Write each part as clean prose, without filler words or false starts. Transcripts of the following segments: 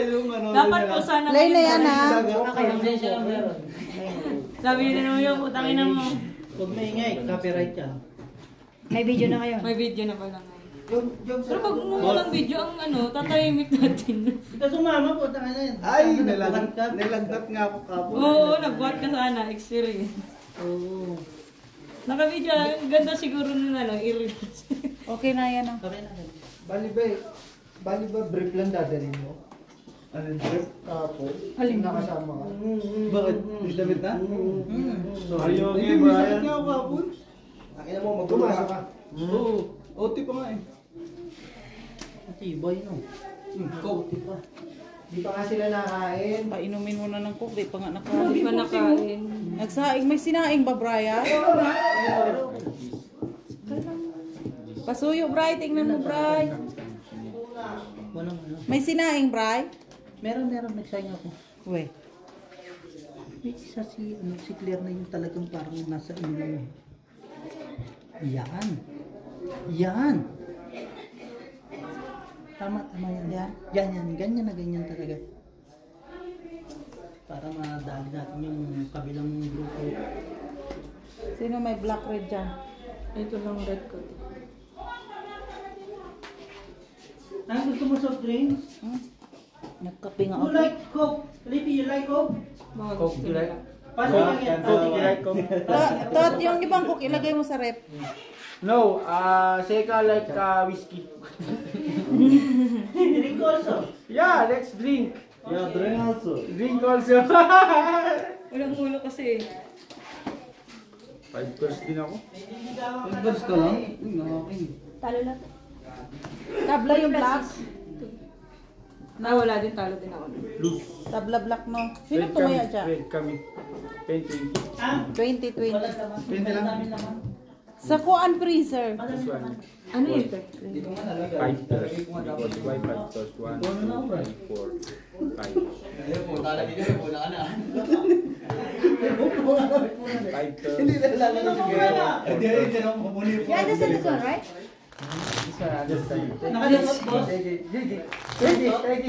yung ano. Dapat po sana. Play na yan ha. Sabi na naman yung putangin na mo. Huwag maingay, copyright yan. May video na kayo. May video na pala ngayon. Pero pag walang video ang ano, tatahimik natin. Ikaw sumama po, tanga na yan. Ay, nilagdat nga ako kapon. Oo, nagbuhat ka sana, experience. Oo. Naka-video lang, ganda siguro nung ano, i-release. Okay na yan. Kami na. Bali ba brief lang dadalhin mo? Ano brief? Kapo. Alin? Nakasama ka. Bakit? May damit na? Ayaw Hindi, nga, may Brian. sakit nga ako kapon. Akin mo, magpumasa ka. Oo. OT pa nga eh. Tibay no. Coke pa. Di pa nga sila nakain. Painumin mo na ng coke. Di pa nga Hindi nakain. pa nakain. Nagsaing. May sinaing ba, Brian? Pasuyo, Bri. Tingnan mo, Bri. Walang ano. May sinaing, Bri. Meron, nagsayang ako. Uwe. May isa si Claire na yung talagang parang nasa ano na yun. Yan. Tama yan. Yan. Ganyan talaga. Para madali natin yung kabilang grupo. Sino may black red dyan? Ito lang red ko. Gusto mo soft drinks? Nagkape nga You ako. like Coke? Lippy, you like Coke? Mga Coke, gusto you like? nila. Paano lang yan? Tot, yung ibang coke, ilagay mo sa rep. No, Seka like whiskey. Drink also. Yeah, let's drink. Yeah, drink also. Drink also. Walang ulo kasi. 5 course din ako. Pagbags ka lang? Nakakin. Talo na. Tabla yung black. Wala din, talo din ako. Loose. Tabla black, no? Sino tumaya dyan? Red kami. 10-20. 2020. Pwede lang. Sa kuan freezer. This one. Ano yun? 5 plus. Because why 5 plus 1, 2, 3, 4, 5. 5 plus. Hindi na lalagay siguro. Hindi na mamuli po. Yeah, just this one, right? This one, understand. Nakalimot, boss. Take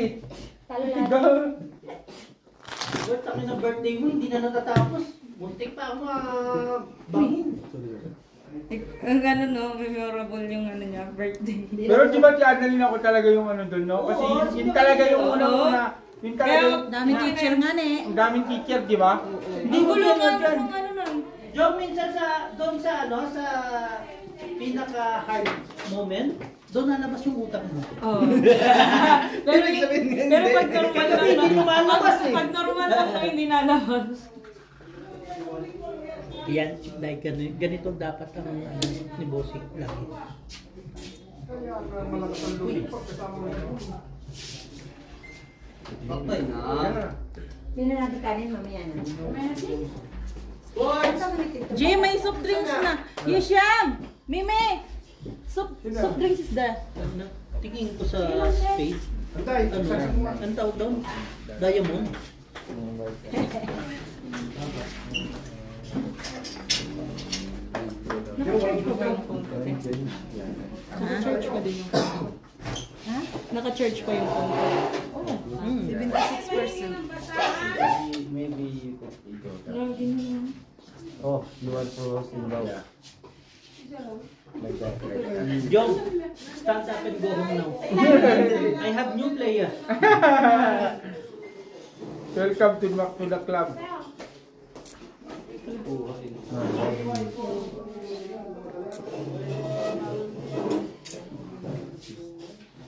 it. Go. Ba't kami na birthday mo, hindi na natatapos. Muntik pa ako bangin. Ang gano'n no, memorable yung ano niya, birthday. Pero di ba tiadalin ako talaga yung ano doon, no? Kasi yun talaga yung una-una. Yun talaga yung... Daming teacher nga eh. Ang daming teacher, di ba? Hindi ko lang ano nun. Yung minsan doon sa pinaka-hard moment, doon nalabas yung utak mo. Oo. Pero pag normal lang, Hindi lumalabas eh. pag normal lang hindi nalabas. Yan, like ganito dapat ang ni Bossing lagi. Patay na. Hindi na natin kanin mamaya na. Jay, may soft drinks na. Yesham! Mime! Soft drinks is there. Tingin ko sa space. Ang tawag doon? Diamond. Naka-charge pa ba yung phone ko? Naka-charge pa din yung phone ko. Ha? Naka-charge pa yung phone ko. 76%. Maybe you could go. Grabe naman. Oh, you want to roast in the yeah. Like that, right? Jong, stand up and go home now. I have new player. Welcome to back to the club.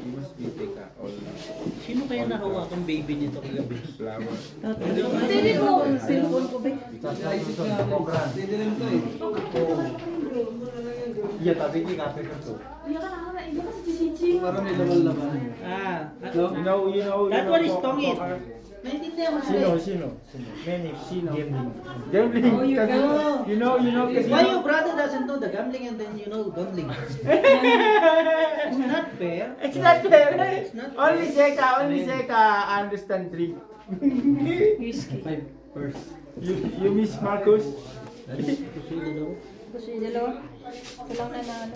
You must be take all Sino kaya nahawakang baby nito kagabi? flower. Hindi ko. Cellphone ko ba? Pwede lang ito eh. Yeah, tapi ini kafe ko. Para may laman-laman. That one is tongit. Naintindihan mo sila. Sino? Many. Gambling. Oh, you Kasi, go. you know, kasi... Why your brother doesn't know the gambling and then you know gambling? It's not fair. It's not fair. It's not fair. Only Seka understand drink. Whiskey. You miss Marcus? Kusina daw. Kasi dalawa. Ito lang na ano.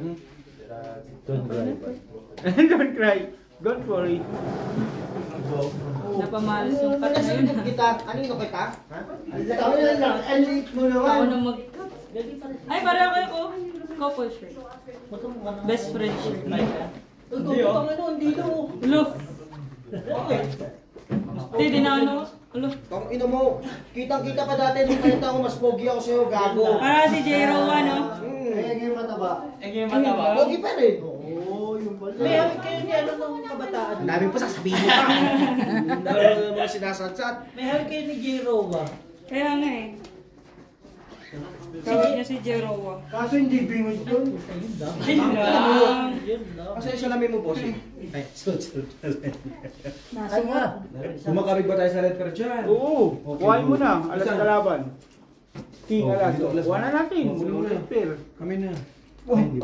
niya. Don't cry. Don't cry. Don't worry. Napamalas yung pata ngayon. Kita, ano yung kita? Tama na lang, elite mo Ako naman. na mag... Ay, pareho kayo ko. Couple shirt. Best friend shirt. Hindi oh. Hindi daw. Ulo. Hindi na ano. Ulo. Kung ino mo, kitang-kita ka dati nung kaya ako mas pogi ako sa'yo, gago. Para si J. Rowan, no? Kaya ngayon mataba. Pogi pa rin. Oo, yung pala. May hawig kayo ni ano nung kabataan. Ang dami pa sasabihin mo pa. Dami mo mga sinasatsat. May hawig kayo ni J-Row ah. Kaya nga eh. Tawag niya si J. Rowan. Kaso hindi bingod yun. Ayun lang. Kasi yung salamin mo, bossing. Ay, Nasa nga. Kumakabig ba tayo sa red card dyan? Oo. Kuhain mo na. Alas kalaban. King alas. Kuha na natin. Muling red pair. Kami na.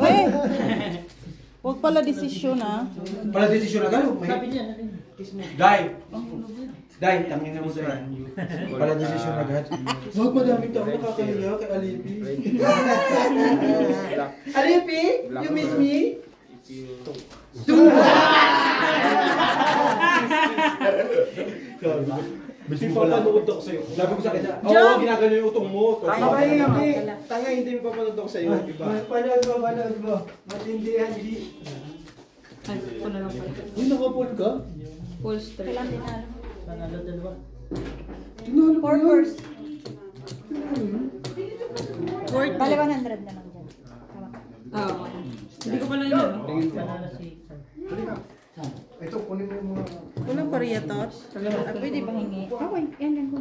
Eh! Huwag pala desisyon ah. Pala desisyon agad. Sabi niya. Dai, tangin na mo sa pala desisyon agad. Huwag madaming tao nakakahiya kay Alipi. Alipi, you miss me? Gusto mo papanood ako sa'yo. Sabi ko sa kanya, oo, ginagano yung utong mo. Tama ba yun? Tanga, hindi mo papanood ako sa'yo. Diba? Panood mo. Matindihan, G. Ay, ako na lang pala. Uy, nakapol ka? Full straight. Kailan dinalo? Panalo dalawa. Four course. Worth Bale 100 na lang dyan. Tama. Oo. Hindi ko pala yun, no? Panalo si... Ito, kunin mo yung mga... Walang pariyatot. Pwede ba hingi? Okay, yan ko.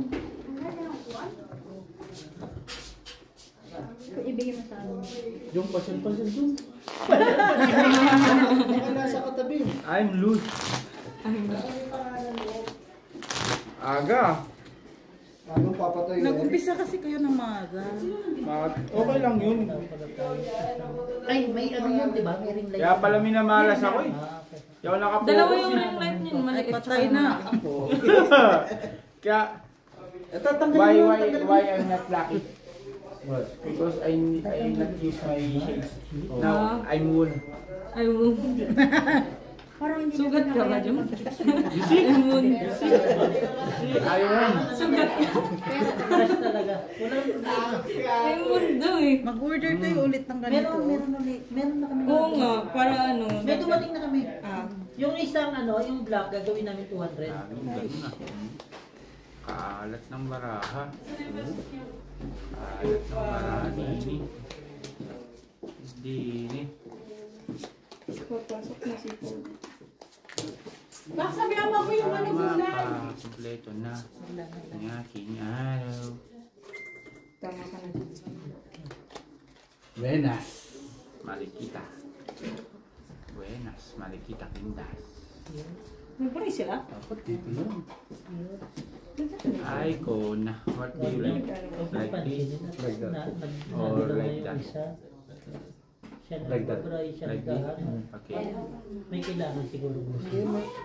Ibigay mo sa amin. Yung pasal-pasal doon. Baka nasa katabi. I'm loose. Aga. Anong papatay? Nag-umpisa kasi kayo ng maaga. Okay lang yun. Ay, may ano yun, di ba? May ring light. Kaya pala minamalas ako eh. Hindi ako nakapokus. Dalawa yung ring light niyan. Ay, Maliit. patay na. Kaya, why I'm not lucky? Because I not use my shades. Now, I'm wool. Ay, mo. Parang hindi Sugat ka ba, Jum? You see? Ay, mo. Ayun. Sugat ka. talaga. Ay, mo daw eh. Mag-order tayo ulit ng ganito. Meron na kami. Oo nga, para ano. May dumating na kami. Ah. Yung isang ano, yung black, gagawin namin 200. Kalat ng baraha. Kalat ng baraha. Dini. Papasok na si Paul. Sabihan mo ko yung ano Tama, kompleto na. Ang aking araw. Tama ka na dyan. Buenas, Marikita. Buenas, Marikita Quintas. Nagpray sila? Ay, Kona. What do you like? Like this? Like that? Or like that? Like that? Like this? Okay. May kailangan siguro gusto.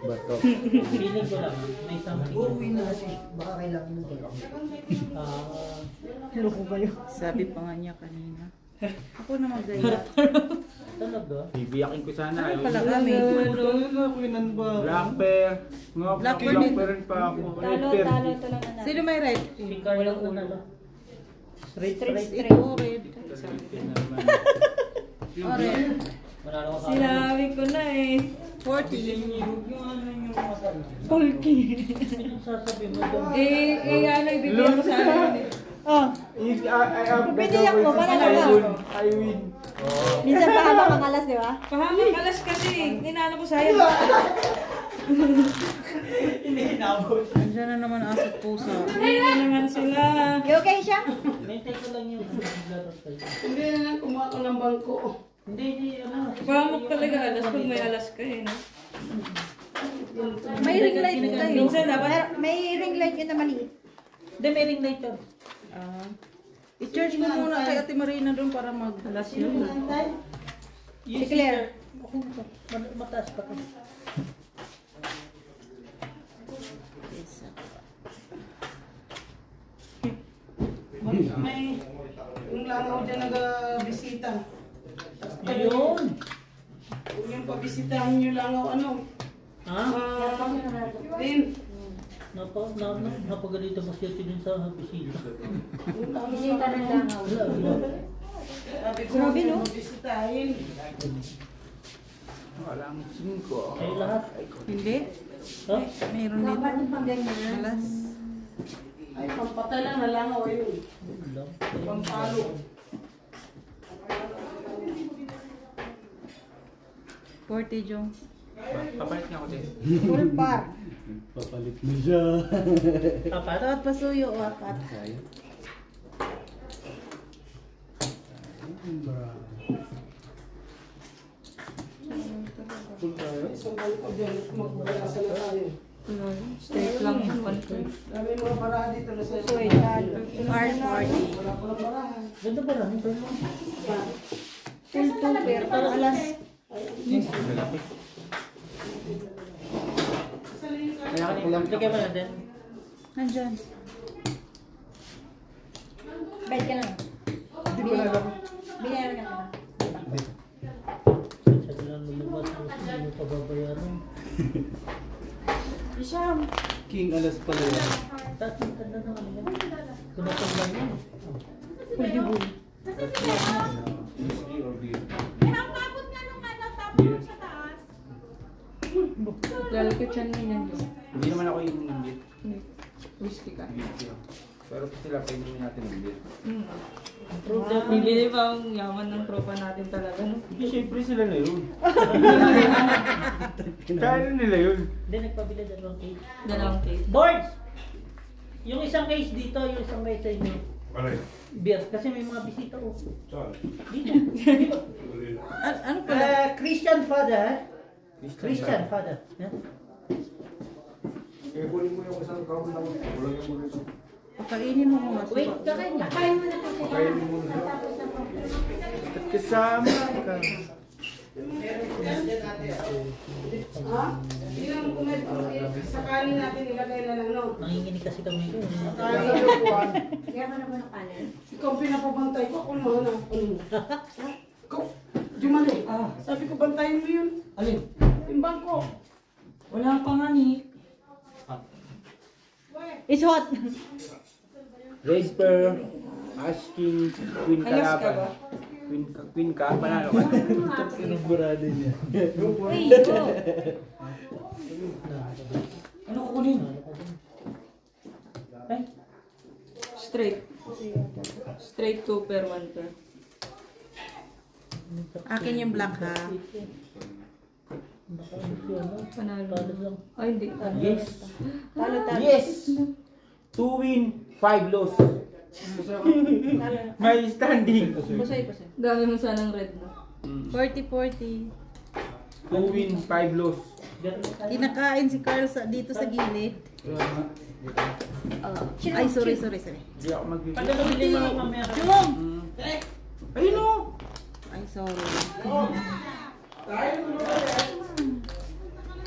Bato. Feeling ko lang, may something. Uuwi na kasi. Baka kailangan mo dalawa. Loko kayo. Sabi pa nga niya kanina. Ako na mag-gaya. Talaga? Bibiyakin ko sana. Ano Ayaw. pala kami? Black pair. Nga, Black black pair din. pair pa ako. Red Talo, pair. talo, talo na na. Sino may red? Si Carl ang unalo. Straight, straight. Ito, red. Oh, O, red. Manalo ko sa Sinabi ko na eh. 40. Polky. sasabi mo doon. Ano, ibibigyan ko sa akin eh. Oh, If I have the Piniyak mo, double, parang I ano? win. I win. minsan pa habang ang alas, di ba? Pahamak kalas kasi. Ninano ko sayang. Andiyan na naman aso at pusa. Hindi na naman sila. You okay siya? Maintain ko lang yung laro tayo. Hindi na lang kumuha ko ng bangko. Hindi, ano. Pahamak talaga alas pag may alas ka eh. No? May ring light tayo. Minsan dapat. May ring light yun na maliit. Hindi, may ring light yun. I-charge mo muna kay Ate Marina doon para mag... Alas yun. Si Claire. Mataas pa ka. May yung langaw dyan nag-bisita. Ayun. Mabisitahin nyo lang o ano. Ha? Din. Napagalito mo siya din sa bisita. Bisita ng langaw. Sabi ko, Grabe, no? mabisitahin. Walang 5. Kayo lahat. Hindi. Ha? Mayroon dito. Dapat yung pang ganyan. Alas. Ay, pampatay lang na langaw ayun. Pampalo. 40, Jong. Papalit niya ako din. Full bar. Papalit mo siya. Apat. At pasuyo, apat. Isang balik ko dyan, magbalasa na tayo. Straight lang yung contour. Dami mga baraha dito na sa So, talo. R40. Wala palang baraha. Ganda ba lang? Full tuber. Alas. Malaki. Kaya ka lang. Lagay mo natin. Nandyan. Bayad ka na. Hindi ko na alam. Binayaran ka na. Sa lang lumabas mo sa hindi mo pababayaran. Isham. King alas pala yan. Tatang tanda na kami yan. Kunatang lang yan. Pwede mo. Whiskey or beer? Lalaki siya na yan. Hindi naman ako yung beer. Whiskey ka. Pero sila pwede natin ng beer. Bibili pa ang yaman ng tropa natin talaga, no? Hindi, syempre sila na yun. Kaya nila yun. Hindi, nagpabila dalawang case. Dalawang case. Boards! Yung isang case dito, yung isang case sa inyo. Beer. Kasi may mga bisita ko. Dito. Ano pala? Christian father. Christian father. Yeah? Kunin mo yung isang karon lang. Wala yung muna ito. Pakainin mo muna. Wait, kakain niya. Kain mo na po siya. Kainin mo muna siya. At kasama ka. Ha? Hindi lang kumet. Sa kanin natin ilagay na lang, no? Nanginginig kasi kami. Kanin yung kuwan. Kaya mo na po ng kanin. Ikaw ang pinapabantay ko. Ako naman na. Ikaw, Jumali. Sabi ko, bantayin mo yun. Alin? Yung bangko. Wala pa nga ni. It's hot. Red Pearl, asking Queen Alas ka Kalaban. ba? Queen ka, panalo ka. Pinagburado niya. Uy, yo. Ano kukunin? Ay, Straight. Straight 2 per 1 per. Akin yung black ha. Panalo. lang. Ay, hindi. Yes. Talo, talo. Yes! 2 win, 5 loss. May standing. Pusoy, pusoy. Dami mo sanang red, no? 40-40. 2 win, 5 loss. Kinakain si Carl dito sa gilid. Ay, sorry. Hindi ako magbibigay. Pagka nabili mga mamaya. Jong! Ayun o! Ay, sorry.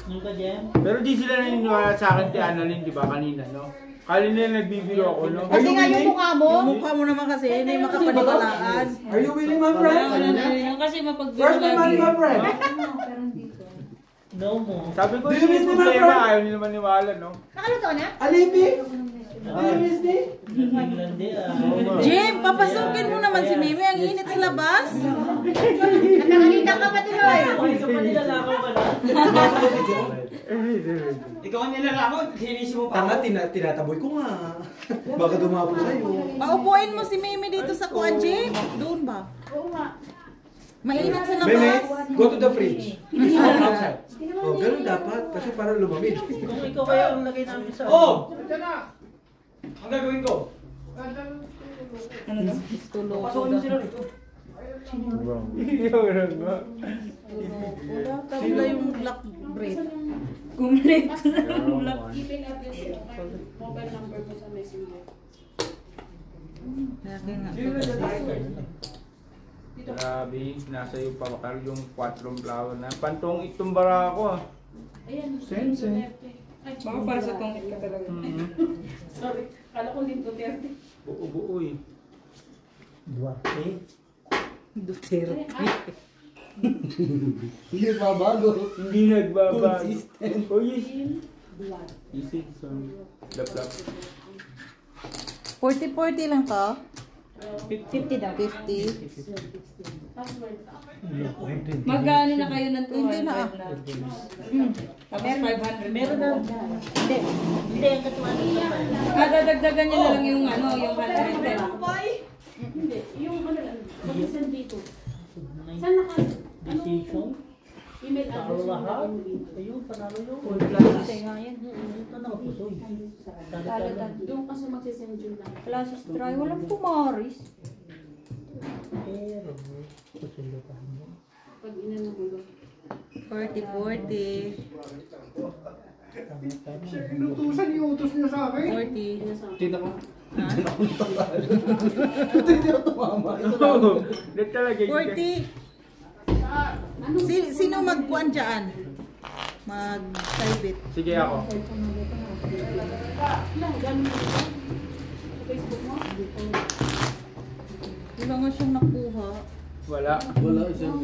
Yung ka, Jem? Pero di sila naniniwala sa akin ti Annalyn, di ba kanina, no? Kanina nagbibiro ako, no? Kasi nga yung mukha mo. Yung mukha mo naman kasi, hindi makapaniwalaan. Are you willing, my friend? Yung kasi mapagbiro Where's my money, my friend? Pero dito. No mo. Sabi ko, Do you yung miss me, my problema, friend? ayaw nila maniwala, no? Nakaluto na? Alipi? Do you miss me? Naglandi ah. Jim, papasukin mo naman si Mimi. Ang init sa labas. Nakalita ka pa tuloy. Ay, ka pa nilalakaw ka na. Ikaw ang nilalako. Sinis mo pa. Tanga, tinataboy ko nga. Baka dumapo sa'yo. Paupuin mo si Mimi dito sa kuwan, Jim. Doon ba? Oo nga. Mainit sa Meme, labas. go to the fridge. Outside. Oh, ganun dapat. Kasi para lumamig. Kung ikaw kaya ang lagay namin sa... Oh! Ang gagawin ko? Ano daw? Tulog. Pasukin mo sila rito. Wala, tabla yung black bread. Kumalit na ng black. Mobile number ko sa messenger. Lagi nga. Grabe, nasa iyo pa bakal yung 4 flower na. Pantong itumbara ako, ah. Sense, eh. Baka para sa tongkit ka talaga. Sorry. Kala ko din 230. Buo-buo, eh. Duwarte. Duterte. Hindi nagbabago. Hindi nagbabago. Consistent. Oh, yes. Easy. So, lap-lap. 40-40 lang to. 50 daw. 50. Magkano na kayo ng 200 Hindi na. Tapos 500. Meron na. Hindi. Hindi, ang katuwa niya. Dadagdagan niya na lang yung ano, yung 110. Hindi, yung ano lang. Pag-send dito. Saan naka... Decision. Email Para address. lahat. Ayun, panalo yun. Kasi nga yan. Ito na kapusoy. Talatan. Doon kasi magsisend yun lang. Classes try. Walang pumaris. Pero, pusulo pa mo. Pag inano mo doon. 40-40. Inutusan yung utos niya sa akin. 40. Kita ko. Ha? Ito hindi ako tumama. Oo. Hindi talaga. 40. Sino magkuhan dyan? Mag-private. Sige ako. Ilang, gano'n mo dito? Sa Facebook mo? Wala nga siyang nakuha. Wala. Wala isang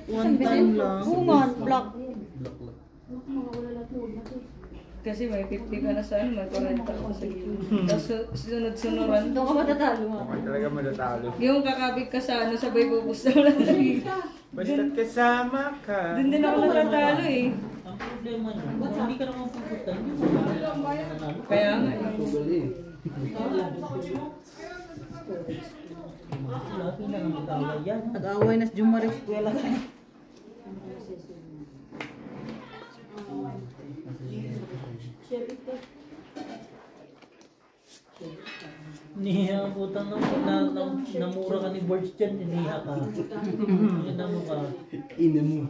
One time lang. Bungan. Block. Wala lahat mo. Kasi may 50 ka na sa ano, may 40 ka sa gilid. Tapos sunod-sunuran. Doon ka matatalo ha. Okay talaga matatalo. Yung kakabig ka sa ano, sabay pupusta mo lang sa gilid. Basta't kasama ka. Doon din ako natatalo eh. Ang problema niya, kung hindi ka naman pupunta, hindi mo nanalo. Kaya nga eh. Lagi na naman mag-away yan. Nag-away na si Jumari Eskwela. Niya ang putang namura ka ni Birds dyan, iniha ka. Yun na mo ka. Ina mo.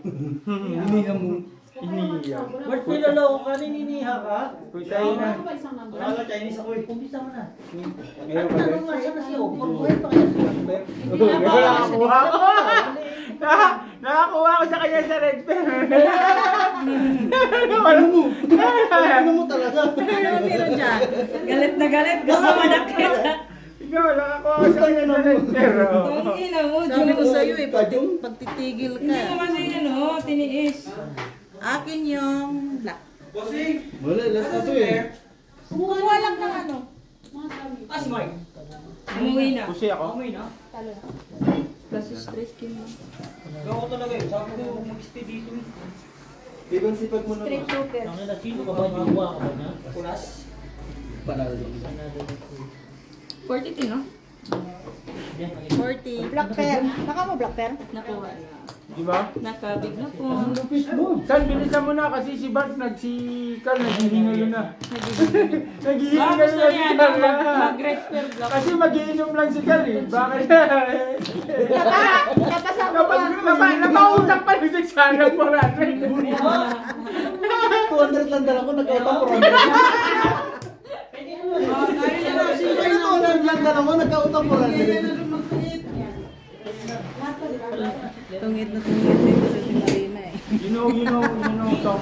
Iniha mo. Iniiyak. Birds, niloloko ka, nininiha ka. Uy, tayo na. Ano ba isang number? Chinese ako eh. Umpisa mo na. Meron ka Tanong nga siya na siya, mag-buhay pa kaya siya. Wala nakakuha ko. Nakakuha ko sa kanya sa red pen. Ano mo? Ano mo talaga? Ano naman meron dyan? Galit na galit. Gusto manakit. Ikaw, nakakuha ko sa kanya sa red pen. Ang ina mo, Sabi ko Jun. sa'yo eh, pagtitigil Hindi ka. mo kasi ano, tiniis. Akin yung black. Wala, last na to eh. Kumuha lang ng ano. Umuwi na. Pusi ako. Talo na. Plus stress kin mo. Ibang sipag mo Street naman. trooper. Ang nila, sino ka ba? Jowa ka ba na? Panalo. Another 42, no? 40. Black pair. Naka mo black pair? Nakuha. Di ba? Nakabig na po. San, bilisan mo na kasi si Bart nagsikal, naghihingalo na. Naghihingalo na Gusto niya si na Carl. mag-red pair block. Kasi magiinom lang si Carl eh. Bakit? Napasama ko. Napautang pa ni Sana po natin. 200 lang dala ko, nagkautang 400. Ano 200 lang dala mo, nagkautang 400. Tungit na dito sa Marina eh. You know, Tom.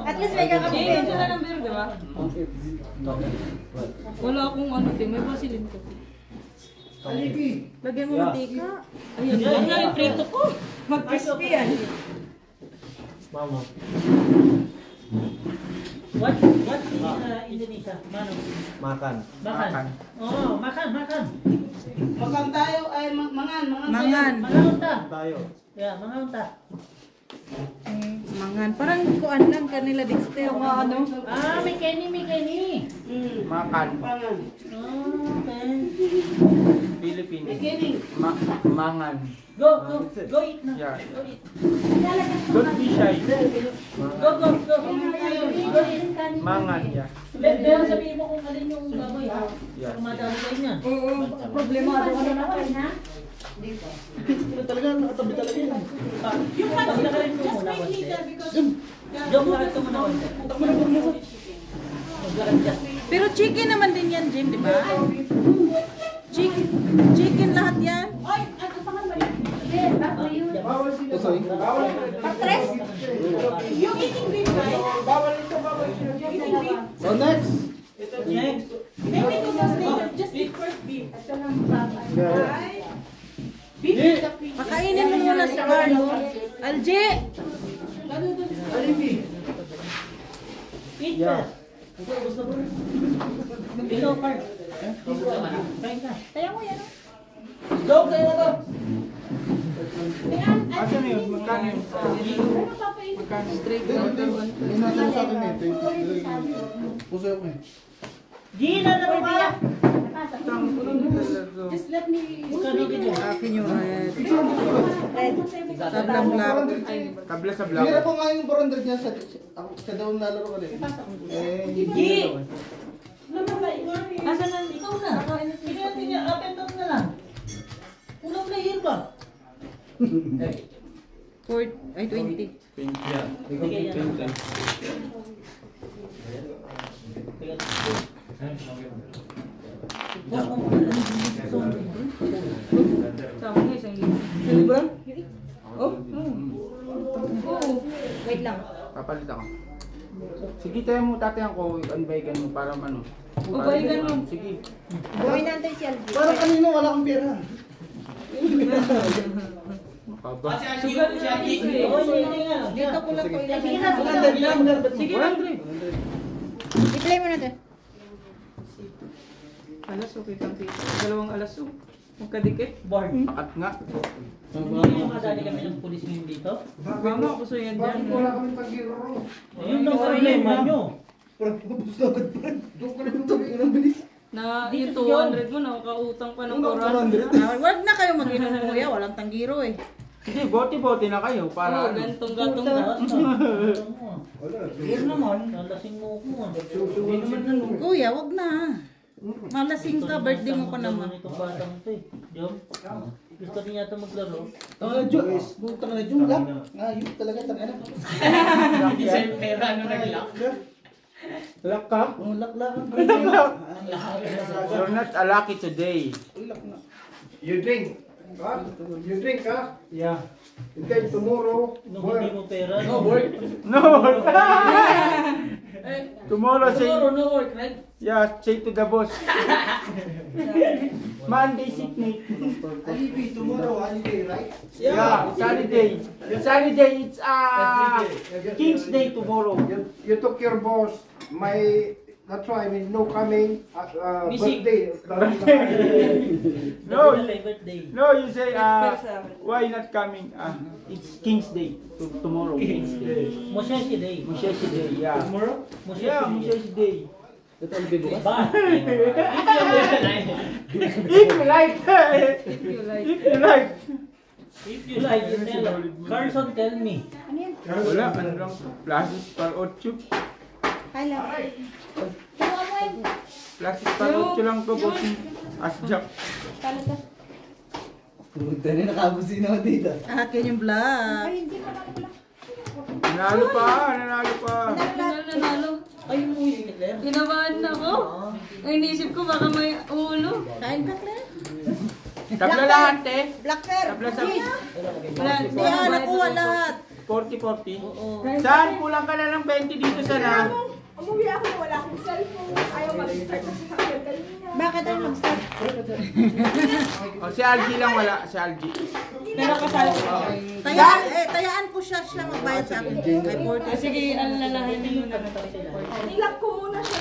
At least may kakapit. Ngayon sila ng beer, di ba? Wala akong ano, may basilin ko. Lagyan mo ng tika. Ayun, yan nga yung prito ko. Mag-crispy yan. Mama. What in Indonesia? Mano? Makan. Makan. Oo, makan. Makan tayo ay mangan. Mangan. Mangaunta. Tayo. Yeah, mangaunta. Mangan. Parang kuan lang kanila Dexter. Yung ano. Ah, may Kenny. Makan. Mangan. Oh, okay. Philippines. Beginning. Mangan. Go eat na. Yeah. Go eat. Don't be shy. Go eat. Mangan, yeah. Pero sabihin mo kung alin yung baboy ha. Yeah. Madami kayo niyan. Oo, Problemado ka na naman ha. Ito talaga, nakatabi talaga yan. Yung paglakarin mo muna konti. Joke lakad ka muna konti. Maglakad ka. Pero chicken naman din yan, Jim, di ba? Chicken lahat yan. Usoy. Patres? Yung eating beef, right? So next. Next. Maybe this is later. Just eat first beef. Yeah. Beef is the free. Pakainin mo muna si Carl. Yeah. Ikaw, Carl. Kain ka. Kaya mo yan. Dog, sa'yo na to. Asan yun? Magkano yun? Magkano? Straight order 1. Yung nasa sa akin eh. 20. Puso ako eh. Gina na ba? Just let me... Magkano ganyan? Akin yung red. Tablang black. Tabla sa Hira vlog. ko nga yung 400 niya sa daw nalaro ko rin. Hindi Gi! ko Asan na? Ikaw na. Sige natin niya. Open top na lang. Unang player ba? Ay, 20. Sige yan. Sama niya isang libo. Sino ba? Wait lang. Papalit ako. Sige, tayo mo, tatayan ko. Unbaikan mo para ano. Unbaikan mo. Sige. Gawin natin si Alvin. Parang kanino wala kang pera. Makaba. Sugal na dito eh. Dito ko lang po ilagay. Sige na. Sige lang. I-play mo na to. Alas, okay kang kita. Dalawang alas, oh. Magkadikit. Board. Pakat nga. Hindi yung madali kami ng pulis ngayon dito. Mama, gusto yan dyan. Bakit wala kami pag-hero? Yun ang problema nyo. Parang pupus na agad pa. Doon ko na yung bilis. Na yung 200 mo, nakakautang pa ng Ano 400. 400? Wag na kayo mag-inom kuya. Walang tanggiro eh. Sige, bote-bote na kayo Oo, para ano. gantong-gantong na. Yun naman. Nalasing mo ko. Hindi naman ano. Kuya, wag na. Malasing ka, birthday mo pa naman. Itong batang to eh. Jom. Gusto niya ito maglaro. Diyos. Butang na Diyos. Ayun talaga. Tangina. Hindi sa'yo pera, ano nag-lock? Lock ka? Lak. You're not a lucky today. You drink? Huh? You drink, huh? Yeah. And then tomorrow, Nung hindi mo pera. No work. No work. Tomorrow say, No work, right? yeah, say to the boss. Monday sick night. Alibi, tomorrow, holiday, right? Yeah, Saturday. Saturday, it's King's Day tomorrow. you took your boss, that's why I mean, no coming, Missing. birthday. No, Birthday. no, you say, why not coming? It's King's Day tomorrow. King's Day. Mosheshi Day. Musheshi Day, yeah. Tomorrow? Yeah, Mosheshi Day. Musheshi Day. Ba? If you like. If you like. If you like. If you like, you tell. Carson, tell me. Ano yan? Wala, ano lang. Plastic par 8. Hala. Tuwa mo yan. Plastic par 8 lang to, boss. Asjak. Kala ka. Pumunta rin nakabusin ako dito. Akin yung black. Ay, hindi pa lang pala. Nanalo pa, nanalo pa. Nanalo. Ay, mo yung Claire. Ginabahan na ako. Ang inisip ko baka may ulo. Kain ka, Claire? Tabla lahat, eh. Black Claire. Tabla sa Wala. Hindi, nakuha lahat. 40-40. Saan? Kulang ka na ng 20 dito sana. Umuwi ako na wala akong cellphone. Ayaw mag-start kasi sa akin kanina. Bakit tayo mag-start? O, si Algie lang wala. Si Algie. Pero kasali ko. Tayaan ko siya magbayad sa akin. Kay 40. Sige, alalahanin mo na. Nilak ko muna siya.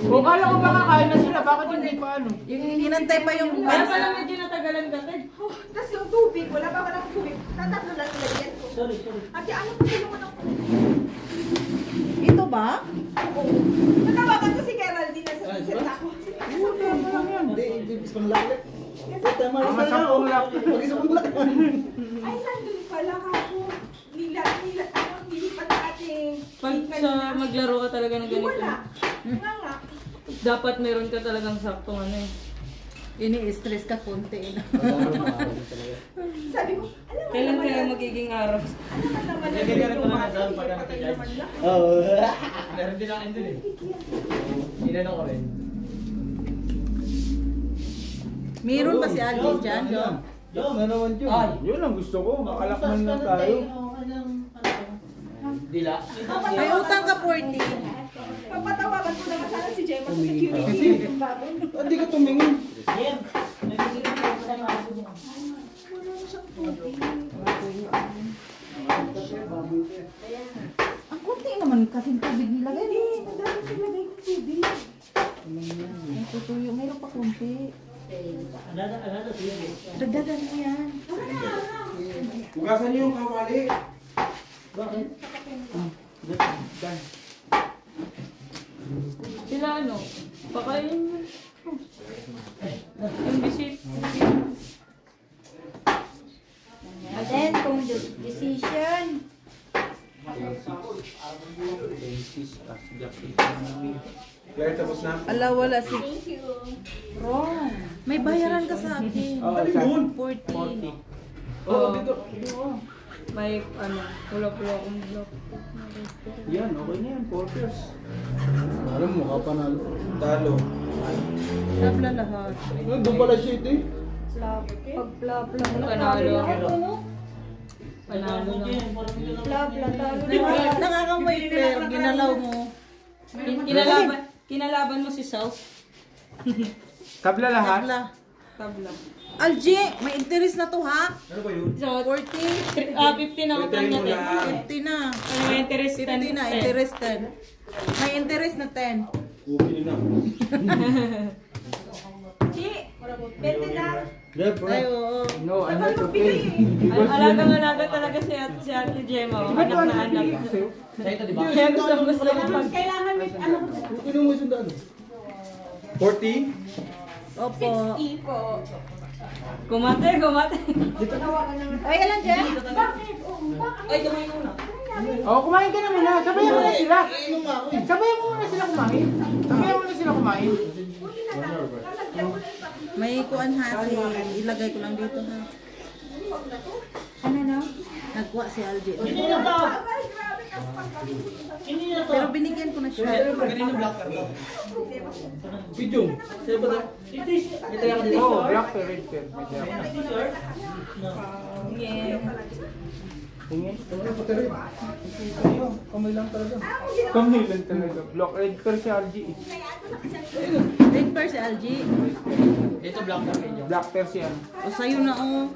O, kala ko baka kaya na sila. Bakit hindi pa ano? Yung inantay pa yung Kaya pala medyo natagalan ka, Ted. Oh, tapos yung tubig, wala pa walang tubig. Tatatlo lang nilagyan ko. Sorry. Ate, ano ko tulungan ako? Ito ba? Natawagan ko si Geraldine na sa set ako. Hindi, ibig pang lakit. Tama rin Mga sana 10 ako. lang. Mag-isa pang lakit. Ay, nandun pala ako. Nilipat na ating... Pag sa maglaro ka talaga ng ganito, Wala. Nga. dapat meron ka talagang saktong ano eh. Ini-stress ka konti. Sabi ko, alam mo Kailan naman kaya na- magiging araw? Alam mo naman na Nagagalit ko na lumaki, nasaan pag patay judge. naman lang. Oo. Meron din ako dun eh. Inano ko rin. Meron ba si Alvin dyan? Jom, ano naman Jom? Ay. Yun ang gusto ko. Makalakman lang tayo. Dila. May utang ka 40. Papatawagan ko naman sana si Gemma sa security. Hindi ka tumingin. Jem. May bigyan ko sa mga ako niya. Wala siyang tubig. Ang konti naman kasing tubig nilagay. Ay, tutuyo. Mayroon pa kunti. Alala, sige. Dagdagan mo yan. Hugasan niyo yung kawali. Bakit? Sila ano? Pakain mo. Yung visit. Then, kung decision. Claire, tapos na. Ala, wala si... Thank you. Wrong. May bayaran ka sa akin. Oh, 40. Oo. May ano, pula-pula akong block. Yan, okay na yan. 4 years. Alam mo, kapanalo. Talo. Tabla lahat. Doon pala siya ito eh. Pag-plapla. Panalo. Panalo. Panalo na. Plapla. Talo. Nakakamoy pero ginalaw mo. Kinalaban mo si South. Tabla lahat. Tabla. Tabla. Algie, may interest na to ha? Ano ba yun? So, 40. 50 na utang niya. 50 na. May interest 50 na, interest 10. May interest na 10. Bumili na. Chi, pwede na. Ay, oo. No, I'm not okay. Alagang-alaga talaga si Ate Gemma. Anak na anak. Kaya gusto ko mag... Kailangan may ano. Kung mo sundaan. 40? Opo. 60 po. Kumate. Ay, alam dyan? Ay, kamay muna. Oh, kumain ka na muna. Sabayan mo na sila. Sabayan mo muna sila kumain. Sabayan mo na sila kumain. May kuan ha, ilagay ko lang dito ha. Ano na? Nagkuha si Algie. Hindi na to. Hindi na to. Pero binigyan ko na siya. Pidjong. Sino ba ito? Ito is... Oh, black pair, red pair. May black. No. Tingin. Kamay lang talaga. Kamay lang talaga. Black, red pair si RG. Red pair si Algie. Black pair si ano. O sa'yo na o.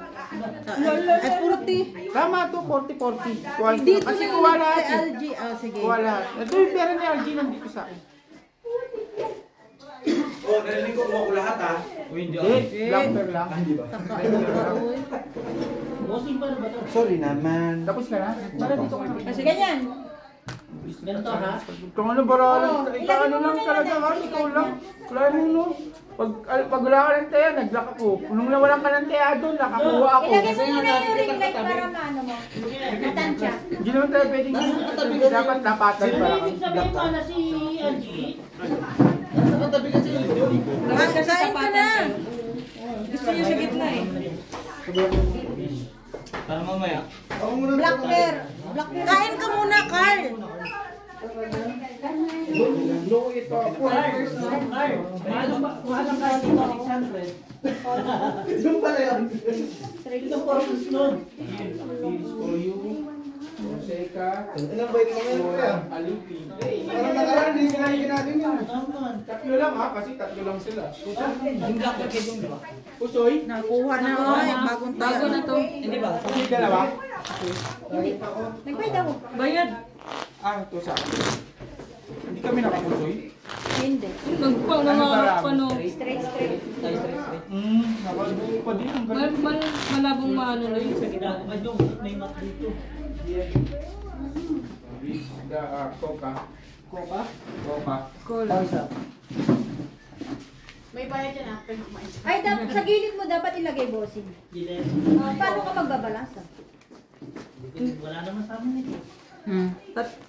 Ay, 40. Tama to, 40-40. Kuha Dito kasi na kuha ulit lahat kay eh. Algie. Ah, sige. Kuha lahat. Ito yung pera ni RG nandito sa akin. Oh, narinig ko kuha ko lahat ha. Hindi, black pair lang. Taka, uy. Bossing pa na ba to? Sorry naman. Tapos ka na? Para dito ka na. Kasi ganyan. Ganito ha? Kung ano baralan, ikaw ano lang talaga ha, ikaw lang. Wala nung no. Pag wala ka ng teya, nag-lock ako. Nung nawalan ka ng teya doon, nakakuha ako. Ilagay mo muna yung ring light para maano mo. Matansya. Hindi naman tayo pwedeng dapat napatan Ano para ibig sabihin mo na si Angie? Ah, kasain ka na. Gusto niya sa gitna eh. Para mamaya. Black bear. Black bear. Kain ka muna, Carl. No, ito. Mahal ang kain dito, 600. Doon pala yun. Ito po ang sunod. Ilang bait mo ngayon kuya? Parang nakaraan, hindi sinahin natin yun. Tatlo lang ha, kasi tatlo lang sila. Pusoy? Nakuha na o. Bagong tayo. Bago na to. Hindi ba? Pusoy dalawa? Nagbayad ako. Bayad. Ah, ito sa akin. Hindi kami nakapusoy. Hindi. Magpang na mga pano. Straight. Nakapusoy pa din ang galing. Malabong maano na yun sa gitna. Yung may mat dito. Coca. Coca? Coca. Cola. May bayad yan after kumain. Ay, sa gilid mo dapat ilagay bossing. Giles. Paano ka magbabalasa? Wala naman sa amin ito.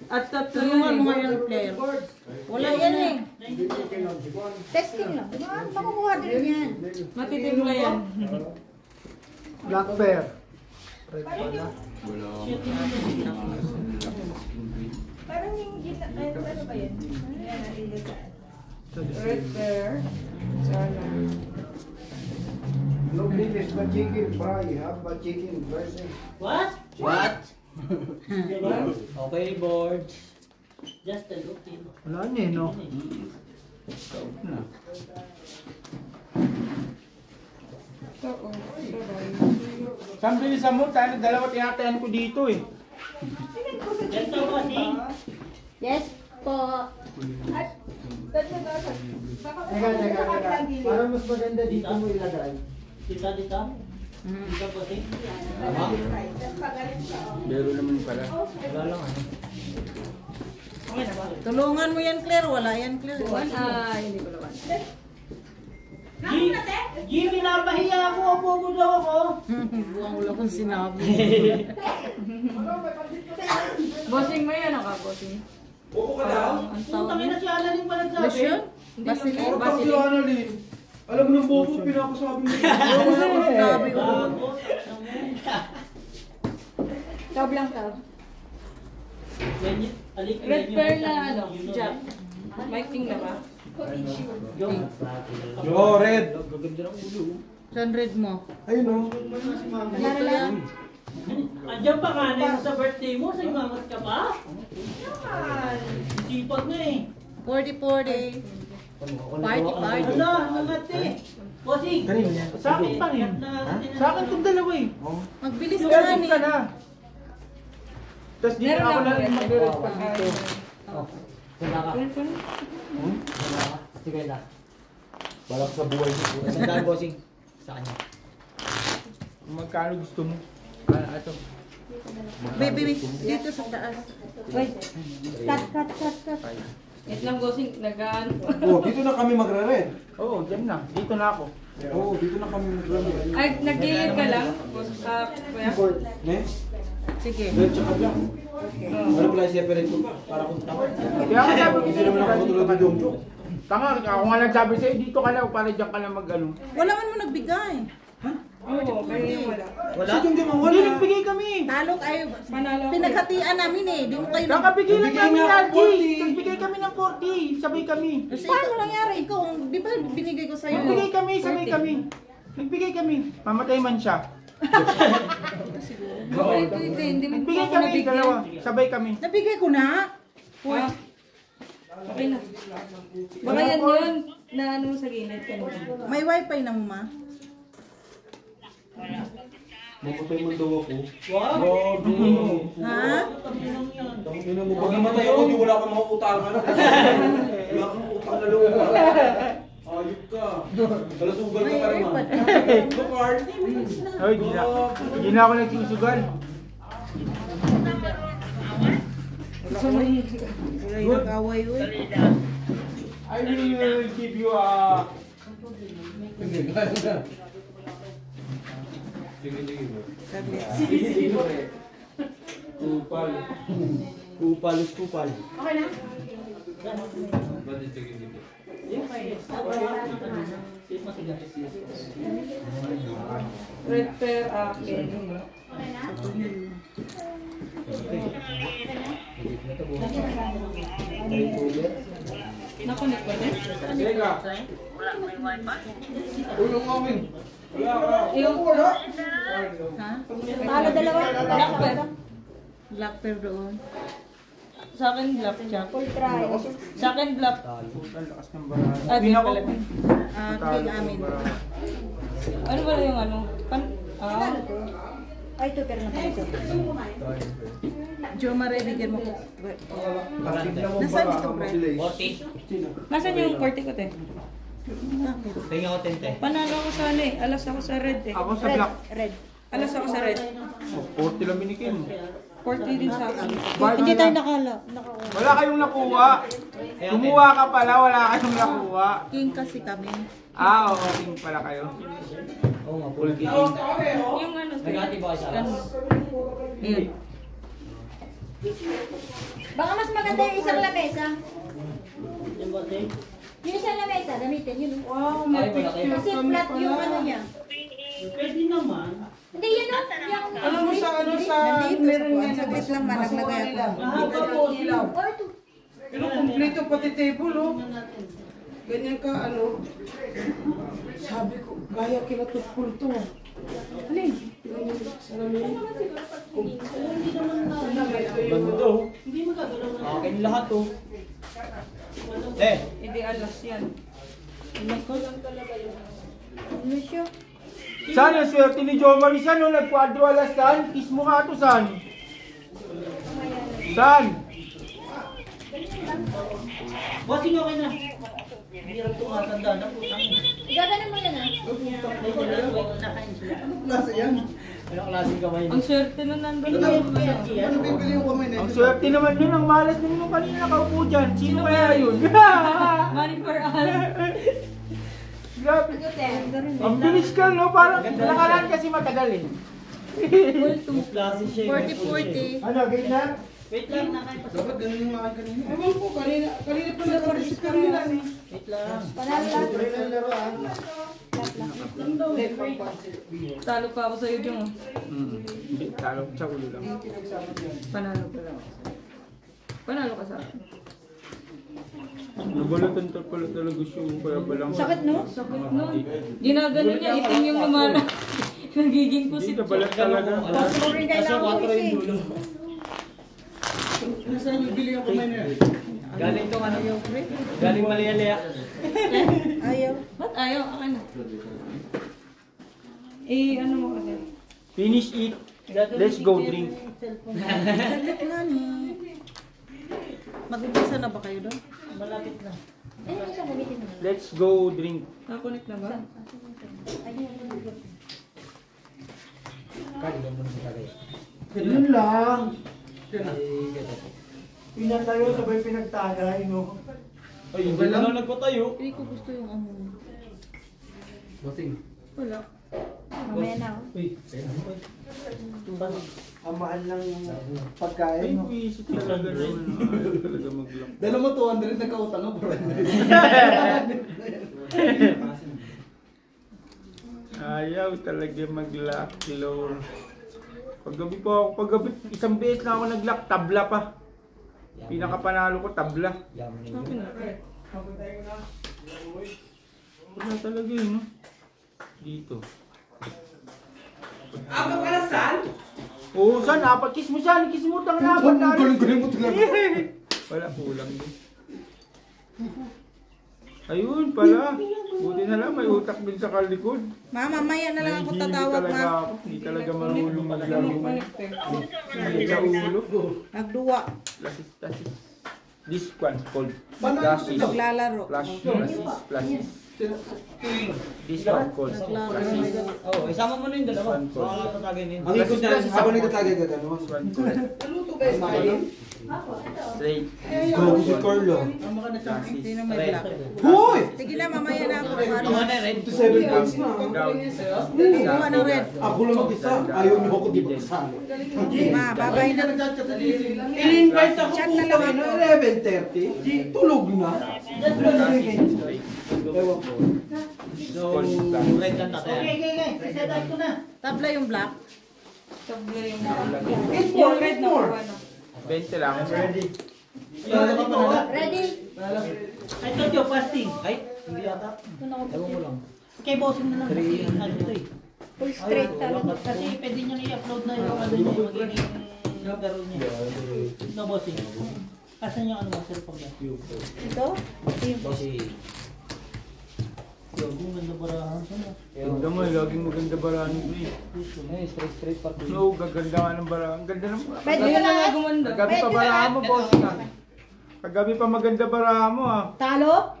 At tatlo Tulungan yun mo eh. yung player. Wala yan eh. Testing lang. Makukuha din yan. Matitimpla yan. Black bear. Parang yung gitna, ay, ano ba yun? Yan, nalilid sa Red bear. Sana. No business but chicken fry, ha? But chicken breast. What? What? Diba? Okay, board. Just a look in. Wala niya eh, no? Na. Saan bilisan mo? Tayo dalawa tinatayan ko dito eh. Ganito bossing. Yes po. Teka. Para mas maganda dito mo ilagay. Dito. Dito po, eh. Meron naman pala. Wala lang ano. Tulungan mo yan, Claire. Wala yan, Claire. Hindi ko naman. G, pinapahiya ako. Opo daw ako. Wala kong sinabi. Bossing mo yan, ka, bossing. Buko ka daw? Ang Punta tawag na si Annalyn pa nagsabi. Lotion? Vaseline? Ano pa si Annalyn? Alam mo ng bobo, pinapasabi mo. Wala kong sinabi. Tab lang tab. Red pearl na ano, Jack. Miking na ba? Yo, red. Saan red mo? Ayun o. Dito yan. Andiyan pa ka na sa birthday mo, sa imamat ka pa? Sipag na eh. 40-40. Party. Ano, angate. Bossing, sa akin pa rin. Sa akin itong dalawa eh. Magbilis ka nga ni. Tapos dito ako na rin mag-red pag dito. Sige na. Balak sa buhay niyo. Magkano bossing? Sa kanya. Magkano gusto mo? Ito. Baby, dito sa taas. Wait. Cut. Ito lang, bossing. Nagaan. Oh, dito na kami magre-red. Oo, dyan na. Dito na ako. Oo, dito na kami magre-red. Ay, nag-iit ka lang. Kuya. Ne? Sige. Red tsaka black. Ano pala separate ko ba? Para kung tama. Kaya nga sabi ko Hindi naman ako matulad ni Jong Jong. Tama, ako nga nagsabi sa'yo, dito ka lang, para dyan ka lang mag-ano. Wala man mo nagbigay. Oo, kayo wala. Wala? Si Jong Jong ang wala. Hindi, nagbigay kami. Talo kayo. Manalo ako. Pinaghatian namin eh. Di mo kayo Nakabigay lang Nagbigay namin nga ng ako, 40. Nagbigay kami ng 40. Sabay kami. Kasi paano nangyari? Ikaw, di ba binigay ko sa'yo? Nagbigay kami, sabay kami. Nagbigay kami. Mamatay man siya. Hindi mo Nagbigay kami, dalawa. Sabay kami. Nabigay ko na. Ah. Okay na. Baka yan yun na ano sa gilid kanina. May wifi na mo ma. Mamatay man daw ako. Wow. Ha? Tangina mo. Pag namatay ako, di wala kang mauutangan. Wala kang utang na loob. Ayup ka. Kalasugal ka pa rin man. Go, Carl. Ay, di na ako nagsusugal. Wala yung nag-away uy. I will give you a... Kupal. Red pear akin. Nakunik ba din? Teka. Ulong kami. Yung Ha? Talo dalawa. black pear. Black pear doon. Sa akin black Jack. Full try. Sa akin black. Ang lakas ng barahan. Ah, di pala. King amin. Ano ba yung ano? Ay, ito pero na ito. Jo Marie, bigyan mo ko. Nasaan dito, Brad? Nasaan yung 40 ko, te? Tingnan ko tente. Panalo ako sa ano eh. Alas ako sa red eh. Ako sa black. Red. Alas ako sa red. 40 lang binigay mo. 40 din sa akin. Hindi tayo nakala. Wala kayong nakuha. Kumuha ka pala, wala kayong nakuha. King kasi kami. Ah, oo, king pala kayo. Oo nga, full king. Yung ano, te. Nag-ati ba kayo sa alas? Ayan. Baka mas maganda yung isang lamesa. Yung isang lamesa, gamitin yun. Wow, Ay, wala kayo. Kasi flat yung ano niya. Pwede naman. Hindi yun o. Yung... Alam mo sa ano sa Nandito meron sa nga kuwan. Saglit lang man, naglagay ako. Mahaba po sila. Oh, ito. Pero kompleto pati table oh. Ganyan ka ano. Sabi ko, gaya kinatutpul to. Alin? Salamin. Ganda oh. Hindi magagalaw na. Akin lahat oh. Eh, Hindi alas yan. Ano siya? San, ang swerte ni Jo Marisa no, nagkwadro alas San. Kiss mo nga to, San. San. Bossing okay na. Hirap tumatanda na po. Gaganon mo yan ah. Ano klase yan? Ang swerte na nandun na. Ano bibili yung kamay na Ang ito? swerte naman yun, ang malas din yung kanina nakaupo dyan. Sino kaya yun? Money for all. Grabe. Ang bilis ka, no? Parang nakalaan kasi matagal eh. Klase siya. 40-40. Ano, gate na? Wait lang, nakain pa. Dapat ganun yung mga kanina. Ewan ko, kanina pa nag-register nila eh. Wait lang. Panalo lang. Tuloy na laro ah. Talo pa ako sa'yo, Jung. Hindi, talo sa ulo lang. Panalo pa lang. Panalo ka sa akin. Nabalatan pala talaga siya, kaya palang... Sakit no? Sakit nun. Ginagano niya, itim yung lumala. Nagiging Hindi, pusit nabalat talaga. Possible rin kailangan ko kasi. Ano saan yung bili yung kamay na yan? Galing tong ano yung galing Malayalaya. Ayaw. Ba't ayaw? Akin na. Eh, ano mo kasi? Finish it. Let's go drink. Saglit na ni. Mag-umpisa na ba kayo doon? Malapit na. Ayun, isang gamitin mo na. Let's go drink. Nakakonect na ba? Yun lang. Pinatayo, sabay pinagtagay, no? Ay, hindi na lang nagpatayo. Hindi ko gusto yung ano. Wala. Mamaya na oh. Ang mahal ng Ay, pagkain, no? visit talaga naman. Ayaw talaga mag-lock. Dala mo 200 nagkautang mo, bro. Ayaw talaga mag-lock, Lord. Paggabi pa ako, paggabi, isang beses na ako nag-lock, tabla pa. Pinakapanalo ko, tabla. Akin na. Wala talaga yun, no? Dito. Aga pala saan? Oo, saan? Apat, kiss mo saan? Kiss mo, tang na apat na. Galing mo talaga. Wala, kulang din. Ayun pala. Buti na lang, may utak din sa kalikod. Mama, mamaya na lang ako May tatawag, talaga ma. ako. Hindi talaga marunong maglaro. Connect eh. Hindi sa ulo. Nagduwa. Tasis. This one called Paano flashes. Naglalaro. Flashes. This one called flashes. Oh, isama mo na yung This dalawa. one called. Baka tatagay na yun. Ang ikot na, habang nagtatagay ka gano'n. This one called Ano to guys? Mahalin? straight. Go, si Carlo. Ang mga na-champion. Hindi na may black. Hoy! Sige na, mamaya na ako. Ano? Ano na red? 7 points na. Down. Kuha ng red. Ako lang mag-isa. Ayaw niyo ako di ba kasama. Ma, babay na. In-invite ako Chat na puta lang ano, ako. 11:30. Tulog na. Called Red lang tatay. Okay. Set up ko na. Tabla yung black. Tabla yung More, red na more. kuha na. 20 lang. Ready. Ready? I thought you're fasting. Ay, hindi yata. Ewan ko lang. Okay, bossing na lang. Kasi ano to eh. Full straight talaga. Kasi pwede nyo i-upload na yung ano niya, magiging laro niya. No, bossing. Asan yung ano mo, cellphone ba? Ito? Yung ganda barahan siya. Ganda mo, laging maganda barahan mo eh. Straight pa. No, gaganda nga ng barahan. Ang ganda ng Pwede Ayun ka na nga na. gumanda. Kagabi pa barahan mo, boss ka. Kagabi pa maganda barahan mo ah. Talo?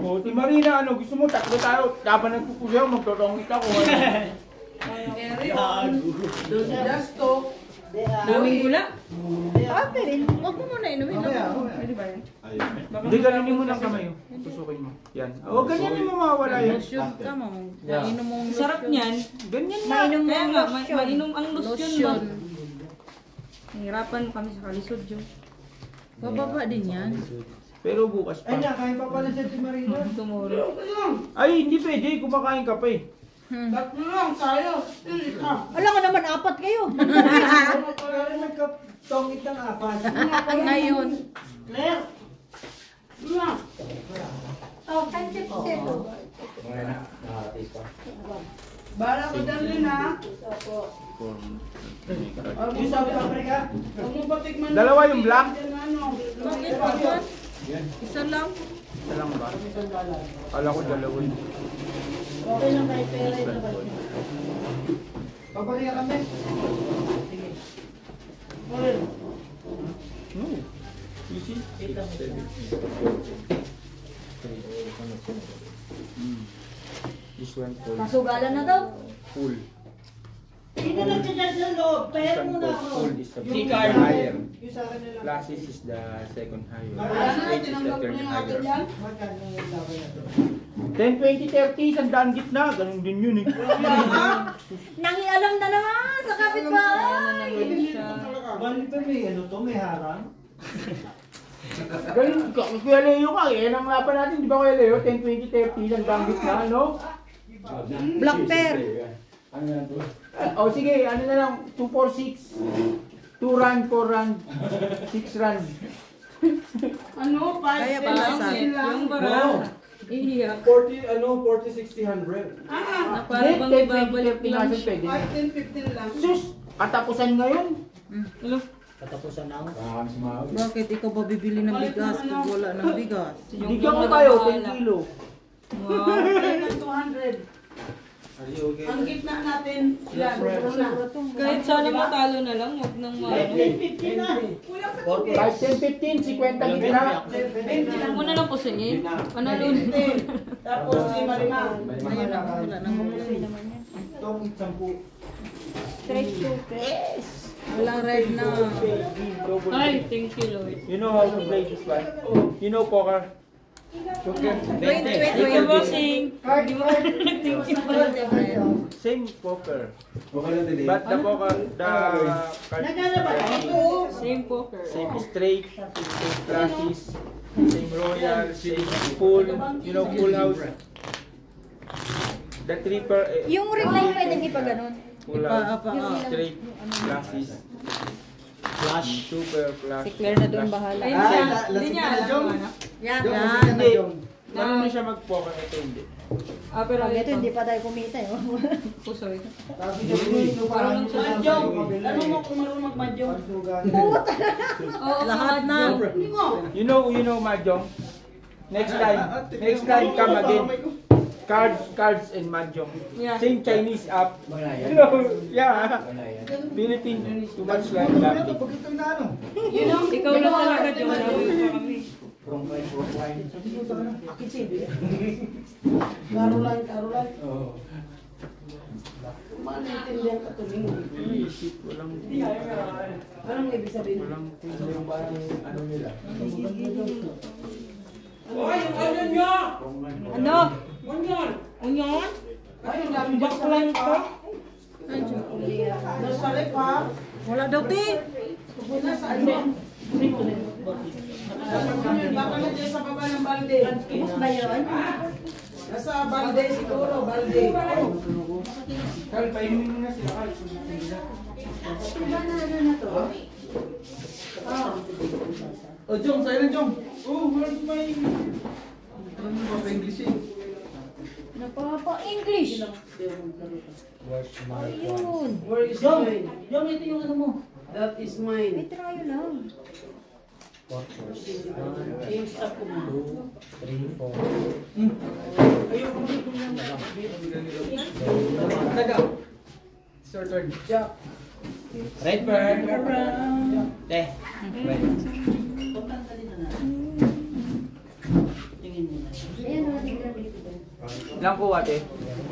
O, ti Marina, ano, gusto mo, takbo tayo. Dapat nagpupusaw, magtotongit ako. Just talk. Daming gula. Ah, pwede. Huwag mo muna inumin. Pwede ba yan? Hindi, ganunin mo ng kamay. Tusukin mo. Yan. O, ganyan yung mawawala yan. Lotion ka, mama. Mainom mong lotion. Sarap niyan. Ganyan na. Mainom Kaya mong nga, lotion. mainom ang lotion ba? Lotion. Nahirapan kami sa kalisod yun. Bababa din yan. Pero bukas Ay, pa. nakain pa pala siya si Marina. Tomorrow. Ay, hindi pwede. Kumakain ka pa eh. Tatlo lang tayo. Isa. Alam ko naman, apat kayo. Pero nagkatongit ng apat. Ngayon. Claire. Una. Oh, kanchip sebo. Bala ko dyan rin ha. Yung South Africa. Huwag mo patikman. Dalawa yung black? Ano? Bakit pa ba? Isa lang. Isa lang ba? Kala ko dalawa yun. Okay lang kahit pera ito ba? Babalik kami. No. You see? 670. This one full. Masugalan na daw. Full. Hindi na siya sa loob. Kaya This one muna called ako. full is the Si first higher. Yung sa akin na lang. Classes is the second higher. Wala na, Straight is the tinanggap ko third yung akin higher. yan. Magkano yung laban na to? 10, 20, 30, sandaan gitna. Ganun din yun eh. Nangialam na naman sa kapitbahay. Bali ba may ano to? May harang? Ganun, Kuya Leo ka eh. Yan ang laban natin, di ba Kuya Leo? 10, 20, 30, sandaan gitna, no? Black pair. O sige, ano na lang, 2, 4, 6. 2 run, 4 run, 6 run. Ano? 5, Kaya pala sa Yung bara. Iiyak. 40, 60, 100. Ah, Na parang bang ibabalik 20, 30, lang. pwede na. 5, 10, 15 lang. Sus! Katapusan ngayon. Hello? Katapusan na ako. Bakit ikaw ba bibili ng bigas kung wala ng bigas? Bigyan ko kayo, 10 kilo. Wow. Kaya 200. Ang gitna natin, yan, puro na. Kahit sana matalo na lang, huwag nang maano. 15 na. 5, 10, 15, 50 gitna. 20 lang. Muna lang po sa inyo. Panalo na. 20. Tapos 5. Ayun na, wala nang umuwi. Itong 10. Straight shooter. Walang red na. Ay, thank you Lord. You know how to play this one? You know poker? Wait. Ikaw bossing. Card. Same poker. Okay na din eh. But the poker, the card Nagana ba? Ito. Same poker. same straight, same classes, same royal, same full, you know, full house. The tripper, Yung ring light pwedeng ipaganon. full house, straight, classes, flash, super flash. Si Claire na doon bahala. Ayun Ay, siya. lasing Hindi niya ka na, alam Jong. ano. Yan. Hindi, marunong siya mag-poker, ito hindi. Ah, pero Pag ito ito. hindi pa tayo kumita eh. Pusoy. Sabi niya, inupahan niyo sa Mahjong. Tanong mo kung marunong mag-mahjong. Oo, Lahat na. Hindi mo. You know Mahjong? Next time come again. Cards and Mahjong. Yeah. Same Chinese app. You know, yeah. Philippines, too much like that. Pag ito na ano? You know? Ikaw na talaga, Jom. Sabi pa kami. Akit siya. Caroline. Maintindihan ka tuloy. Isip, walang Anong ibig sabihin? walang Yung parang ano nila. Ano? Unyon? Ay, ang dami dyan sa live pa. Nasa live pa. Wala daw, ti. Nasa ano? Baka na dyan sa baba ng balde. Ubus ba yun? Nasa balde siguro, balde. Carl, painin mo na sila, Carl. O, Jong, sa'yo na, Jong. Oh, where's my... Ano ba pa English eh? Napapa-English. Ayun. Where is mine? Yung ito yung ano mo. That is May mine. tayo lang. Yung stock ko mo. Taga. It's your turn. Jack. Right bird. Te. Tingin mo na. Ayan, wala tingnan dito. Lang ko ate.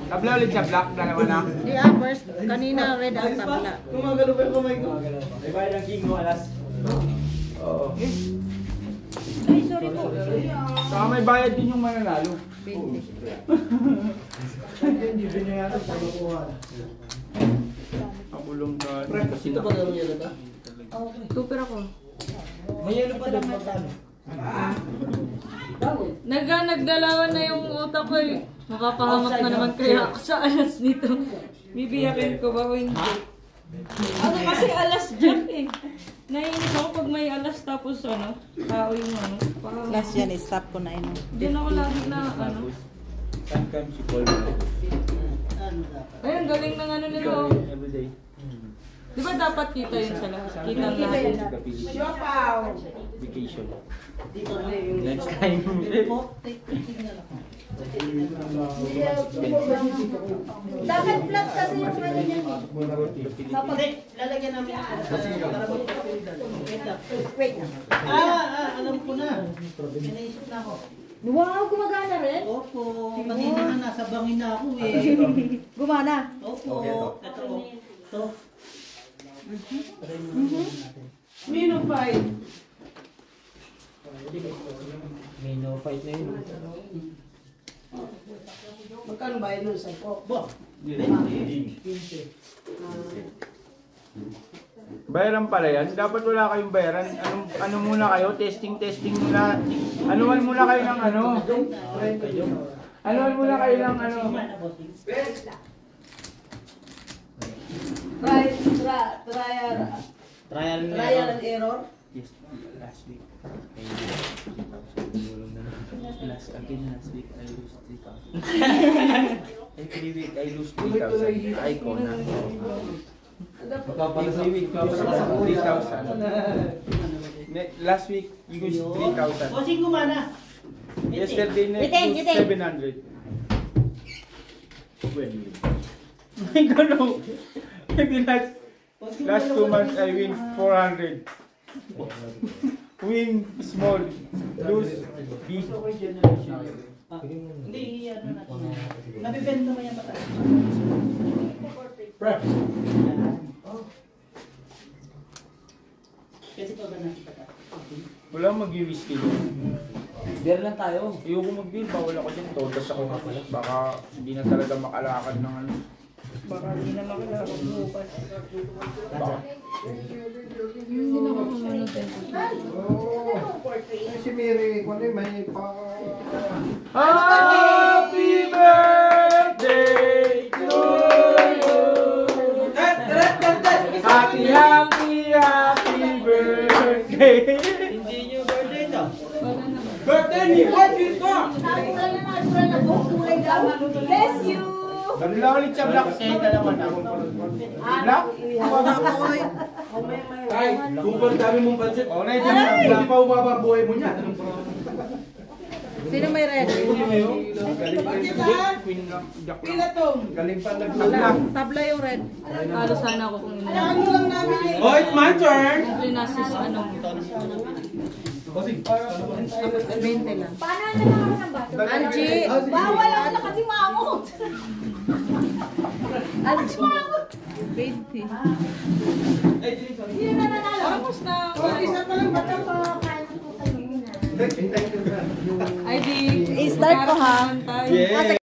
Tabla ulit sa black, dalawa na. Di first. Kanina red ang tabla. Gumagano pa yung kamay ko. May bayad ang king mo, alas. Oo. Ay, sorry po. Saka may bayad din yung mananalo. 20. Hindi binayaran sa kukuha. Pabulong ka. Kasi Ito ba daw niya na ba? Super ako. May ano pa daw magkano? Nagdalawan na yung utak ko eh. Makapahamak na naman kaya ako sa alas nito. Bibiyakin ko ba o hindi? Ano kasi alas dyan eh. Naiinis ako pag may alas tapos ano, tao yung ano. Parang, Last yan, stop ko na yun. dyan ako lagi na ano. sometimes you call me. Ano dapat? Ayun, galing ng ano nila. oh. Every day. Di ba dapat kita yun sa lahat? Kita ang lahat. Siopaw. Vacation. Dito na yung... Next time. Dapat flat kasi yung ano niya. Hindi, lalagyan namin ako. Wait lang. Wait lang. Alam ko na. Inaisip na ako. Wow, gumagana rin? Opo, kanina nga nasa bangin na ako eh. Gumana. Opo, ito. Ito. Mino fight. Mino fight na yun. Magkano ba yun sa ko? Bo. Bayaran pala yan. Dapat wala kayong bayaran. Ano muna kayo? Testing muna. Anuan muna kayo ng ano. Anuan muna kayo ng ano. Trial and error. Yes, last week. Last week I lose 3,000. Every week I lose 3,000. Ay ko na. Every week 3,000. Last week you lose 3,000. Bossing gumana. Yesterday na Bitin. 700. I don't know. Maybe last 2 months I win 400. Win small, lose big. Hindi, ano natin. Nabibenta mo yan ba tayo? Kasi ito ba nakita ka? Wala mag-whisky doon. Beer lang tayo. Ayoko mag-beer, bawal ako dyan. Todas ako nga pala. Baka hindi na talaga makalakad ng ano. Baka hindi na makalakad bukas. Baka. Hindi na ako kumunod din. Si Mary, kung may pa... Happy birthday to you! Happy birthday! Hindi nyo birthday to. Birthday ni Juan dito! Bless you! Dali lang ulit siya, Black. Eh, dalawa na. Black? Ay, super dami mong pansit. Oh, na Hindi pa umaba buhay mo niya. Sino may red? Queen lang. Jack lang. Pila to? Galing pa Tabla. Tabla yung red. Talo sana ako kung ina. Ano lang namin eh. Oh, it's my turn! Linasis ano. 20 lang. Paano na lang ako ng baso? Angie! Bawal ako na kasi mamot. Alas mamot. 20. Hindi na nanalo. Tapos na. Isa pa lang bata pa. Ay di. I-start ko, ha? Tayo. Yeah.